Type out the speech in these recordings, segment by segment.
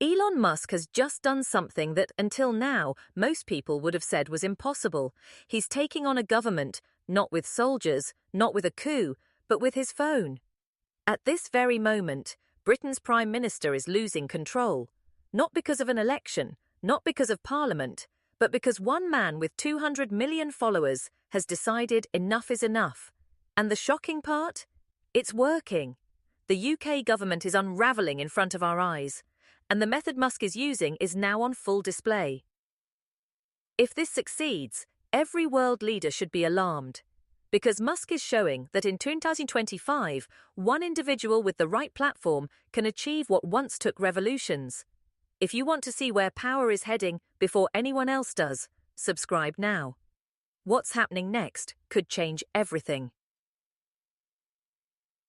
Elon Musk has just done something that, until now, most people would have said was impossible. He's taking on a government, not with soldiers, not with a coup, but with his phone. At this very moment, Britain's Prime Minister is losing control. Not because of an election, not because of Parliament, but because one man with 200 million followers has decided enough is enough. And the shocking part? It's working. The UK government is unravelling in front of our eyes, and the method Musk is using is now on full display. If this succeeds, every world leader should be alarmed, because Musk is showing that in 2025, one individual with the right platform can achieve what once took revolutions. If you want to see where power is heading before anyone else does, subscribe now. What's happening next could change everything.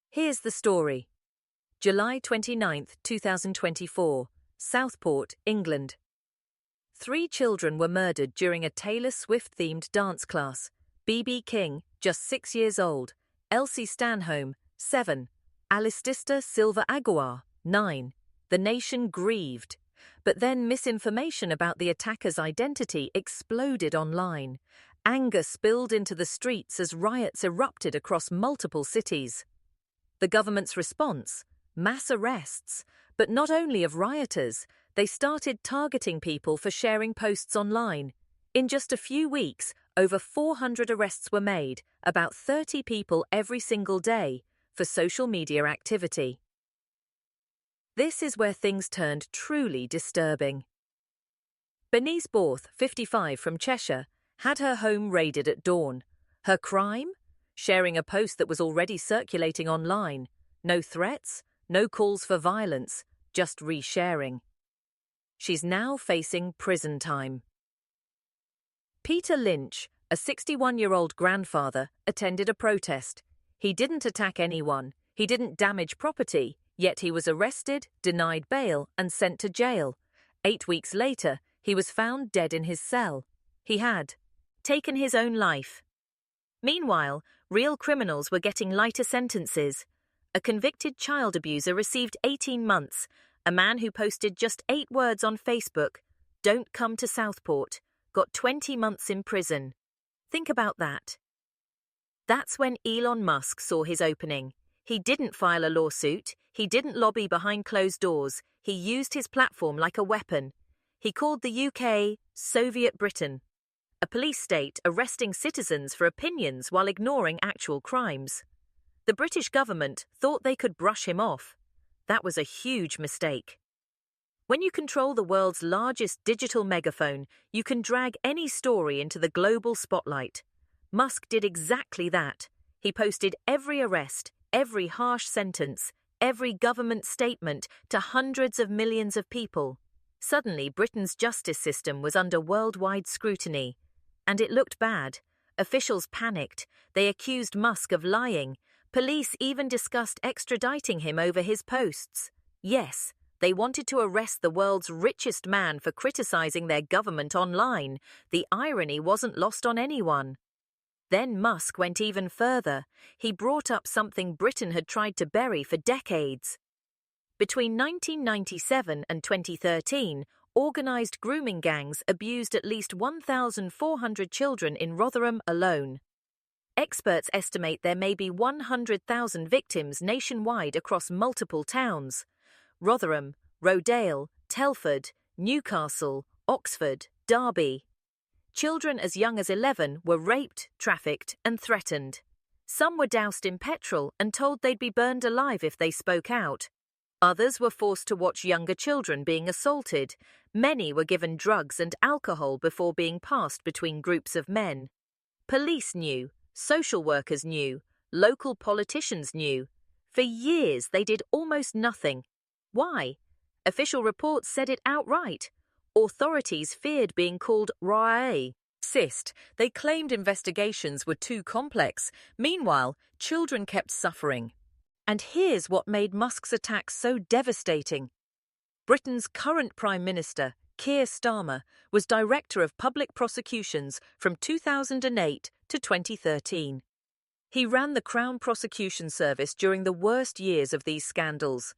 Here's the story. July 29, 2024, Southport, England. 3 children were murdered during a Taylor Swift-themed dance class. BB King, just 6 years old, Elsie Stanhope, 7, Alistista Silva Aguiar, 9. The nation grieved. But then misinformation about the attacker's identity exploded online. Anger spilled into the streets as riots erupted across multiple cities. The government's response? Mass arrests. But not only of rioters, they started targeting people for sharing posts online. In just a few weeks, over 400 arrests were made, about 30 people every single day, for social media activity. This is where things turned truly disturbing. Bernice Borth, 55, from Cheshire, had her home raided at dawn. Her crime? Sharing a post that was already circulating online. No threats, no calls for violence, just resharing. She's now facing prison time. Peter Lynch, a 61-year-old grandfather, attended a protest. He didn't attack anyone, he didn't damage property, yet he was arrested, denied bail, and sent to jail. 8 weeks later, he was found dead in his cell. He had taken his own life. Meanwhile, real criminals were getting lighter sentences. A convicted child abuser received 18 months. A man who posted just 8 words on Facebook, "Don't come to Southport," got 20 months in prison. Think about that. That's when Elon Musk saw his opening. He didn't file a lawsuit. He didn't lobby behind closed doors. He used his platform like a weapon. He called the UK Soviet Britain, a police state arresting citizens for opinions while ignoring actual crimes. The British government thought they could brush him off. That was a huge mistake. When you control the world's largest digital megaphone, you can drag any story into the global spotlight. Musk did exactly that. He posted every arrest, every harsh sentence, every government statement to hundreds of millions of people. Suddenly, Britain's justice system was under worldwide scrutiny. And it looked bad. Officials panicked. They accused Musk of lying. Police even discussed extraditing him over his posts. Yes, they wanted to arrest the world's richest man for criticizing their government online. The irony wasn't lost on anyone. Then Musk went even further. He brought up something Britain had tried to bury for decades. Between 1997 and 2013, organised grooming gangs abused at least 1,400 children in Rotherham alone. Experts estimate there may be 100,000 victims nationwide across multiple towns: Rotherham, Rodale, Telford, Newcastle, Oxford, Derby. Children as young as 11 were raped, trafficked, and threatened. Some were doused in petrol and told they'd be burned alive if they spoke out. Others were forced to watch younger children being assaulted. Many were given drugs and alcohol before being passed between groups of men. Police knew, social workers knew, local politicians knew. For years they did almost nothing. Why? Official reports said it outright. Authorities feared being called racist. They claimed investigations were too complex. Meanwhile, children kept suffering. And here's what made Musk's attack so devastating. Britain's current Prime Minister, Keir Starmer, was Director of Public Prosecutions from 2008 to 2013. He ran the Crown Prosecution Service during the worst years of these scandals.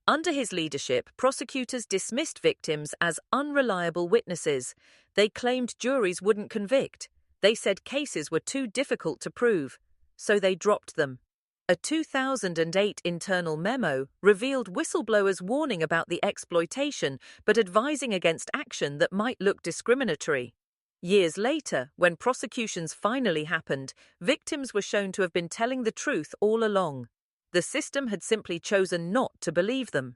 Under his leadership, prosecutors dismissed victims as unreliable witnesses. They claimed juries wouldn't convict. They said cases were too difficult to prove, so they dropped them. A 2008 internal memo revealed whistleblowers warning about the exploitation but advising against action that might look discriminatory. Years later, when prosecutions finally happened, victims were shown to have been telling the truth all along. The system had simply chosen not to believe them.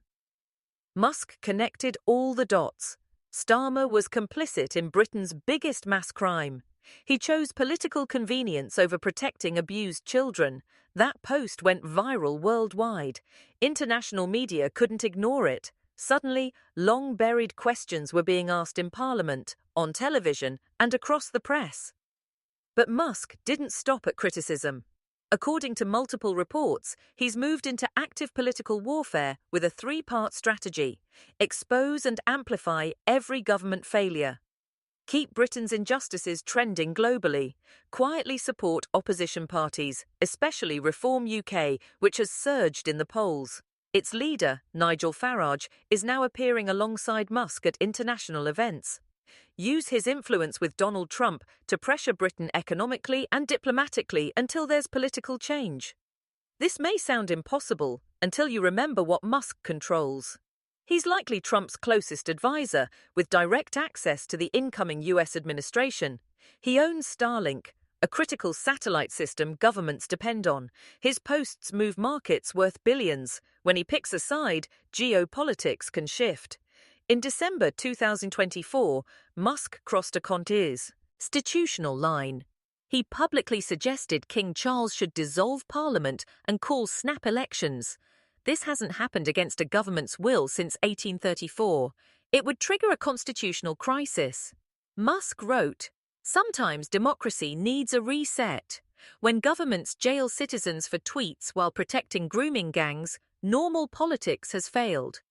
Musk connected all the dots. Starmer was complicit in Britain's biggest mass crime. He chose political convenience over protecting abused children. That post went viral worldwide. International media couldn't ignore it. Suddenly, long-buried questions were being asked in Parliament, on television, and across the press. But Musk didn't stop at criticism. According to multiple reports, he's moved into active political warfare with a three-part strategy: expose and amplify every government failure, keep Britain's injustices trending globally, quietly support opposition parties, especially Reform UK, which has surged in the polls. Its leader, Nigel Farage, is now appearing alongside Musk at international events. Use his influence with Donald Trump to pressure Britain economically and diplomatically until there's political change. This may sound impossible until you remember what Musk controls. He's likely Trump's closest advisor, with direct access to the incoming US administration. He owns Starlink, a critical satellite system governments depend on. His posts move markets worth billions. When he picks a side, geopolitics can shift. In December 2024, Musk crossed a constitutional line. He publicly suggested King Charles should dissolve Parliament and call snap elections. This hasn't happened against a government's will since 1834. It would trigger a constitutional crisis. Musk wrote, "Sometimes democracy needs a reset. When governments jail citizens for tweets while protecting grooming gangs, normal politics has failed."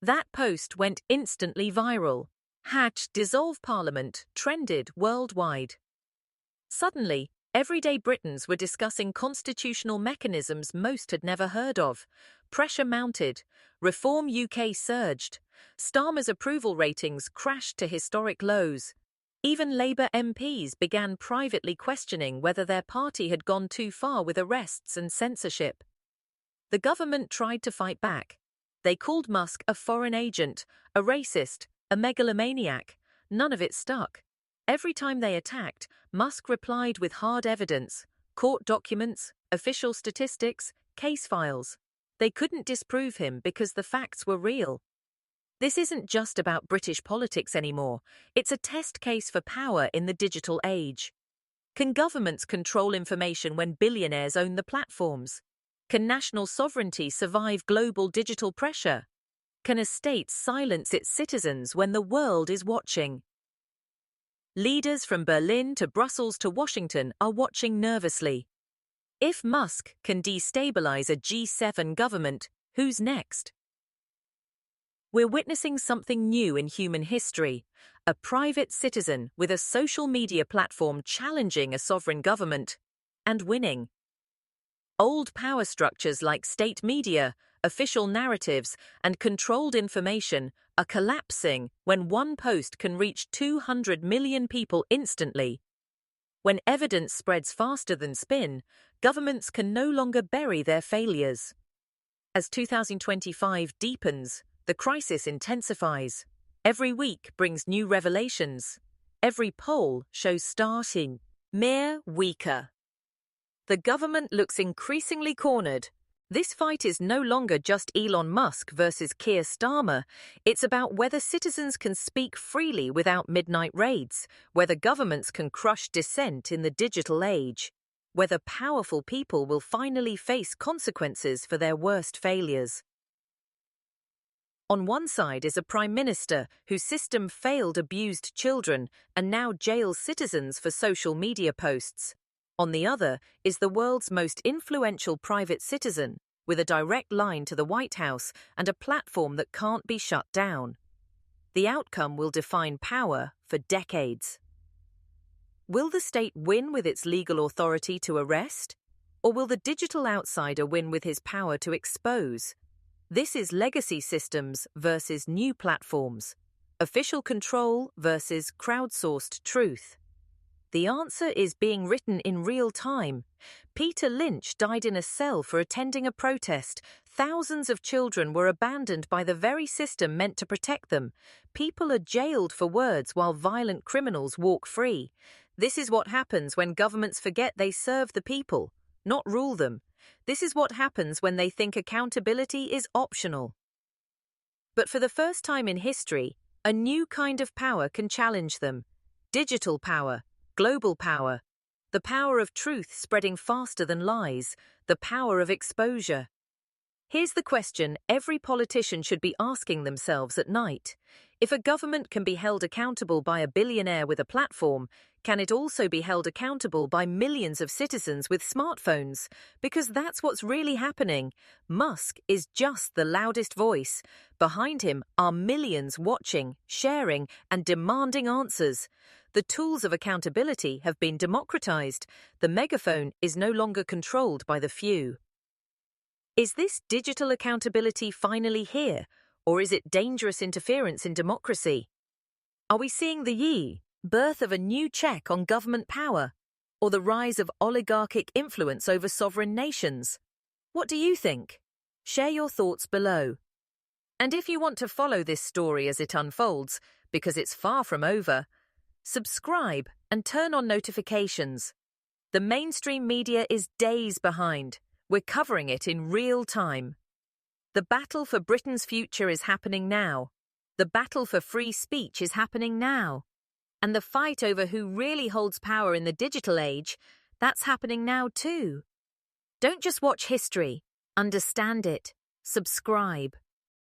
That post went instantly viral. #dissolve Parliament trended worldwide. Suddenly, everyday Britons were discussing constitutional mechanisms most had never heard of. Pressure mounted. Reform UK surged. Starmer's approval ratings crashed to historic lows. Even Labour MPs began privately questioning whether their party had gone too far with arrests and censorship. The government tried to fight back. They called Musk a foreign agent, a racist, a megalomaniac. None of it stuck. Every time they attacked, Musk replied with hard evidence: court documents, official statistics, case files. They couldn't disprove him because the facts were real. This isn't just about British politics anymore. It's a test case for power in the digital age. Can governments control information when billionaires own the platforms? Can national sovereignty survive global digital pressure? Can a state silence its citizens when the world is watching? Leaders from Berlin to Brussels to Washington are watching nervously. If Musk can destabilize a G7 government, who's next? We're witnessing something new in human history: a private citizen with a social media platform challenging a sovereign government and winning. Old power structures like state media, official narratives, and controlled information are collapsing when one post can reach 200 million people instantly. When evidence spreads faster than spin, governments can no longer bury their failures. As 2025 deepens, the crisis intensifies. Every week brings new revelations. Every poll shows starting mere weaker. The government looks increasingly cornered. This fight is no longer just Elon Musk versus Keir Starmer. It's about whether citizens can speak freely without midnight raids, whether governments can crush dissent in the digital age, whether powerful people will finally face consequences for their worst failures. On one side is a prime minister whose system failed abused children and now jails citizens for social media posts. On the other is the world's most influential private citizen, with a direct line to the White House and a platform that can't be shut down. The outcome will define power for decades. Will the state win with its legal authority to arrest? Or will the digital outsider win with his power to expose? This is legacy systems versus new platforms, official control versus crowdsourced truth. The answer is being written in real time. Peter Lynch died in a cell for attending a protest. Thousands of children were abandoned by the very system meant to protect them. People are jailed for words while violent criminals walk free. This is what happens when governments forget they serve the people, not rule them. This is what happens when they think accountability is optional. But for the first time in history, a new kind of power can challenge them. Digital power. Global power, the power of truth spreading faster than lies, the power of exposure. Here's the question every politician should be asking themselves at night. If a government can be held accountable by a billionaire with a platform, can it also be held accountable by millions of citizens with smartphones? Because that's what's really happening. Musk is just the loudest voice. Behind him are millions watching, sharing, and demanding answers. The tools of accountability have been democratized. The megaphone is no longer controlled by the few. Is this digital accountability finally here, or is it dangerous interference in democracy? Are we seeing the birth of a new check on government power, or the rise of oligarchic influence over sovereign nations? What do you think? Share your thoughts below. And if you want to follow this story as it unfolds, because it's far from over, subscribe and turn on notifications. The mainstream media is days behind. We're covering it in real time. The battle for Britain's future is happening now. The battle for free speech is happening now. And the fight over who really holds power in the digital age, that's happening now too. Don't just watch history. Understand it. Subscribe.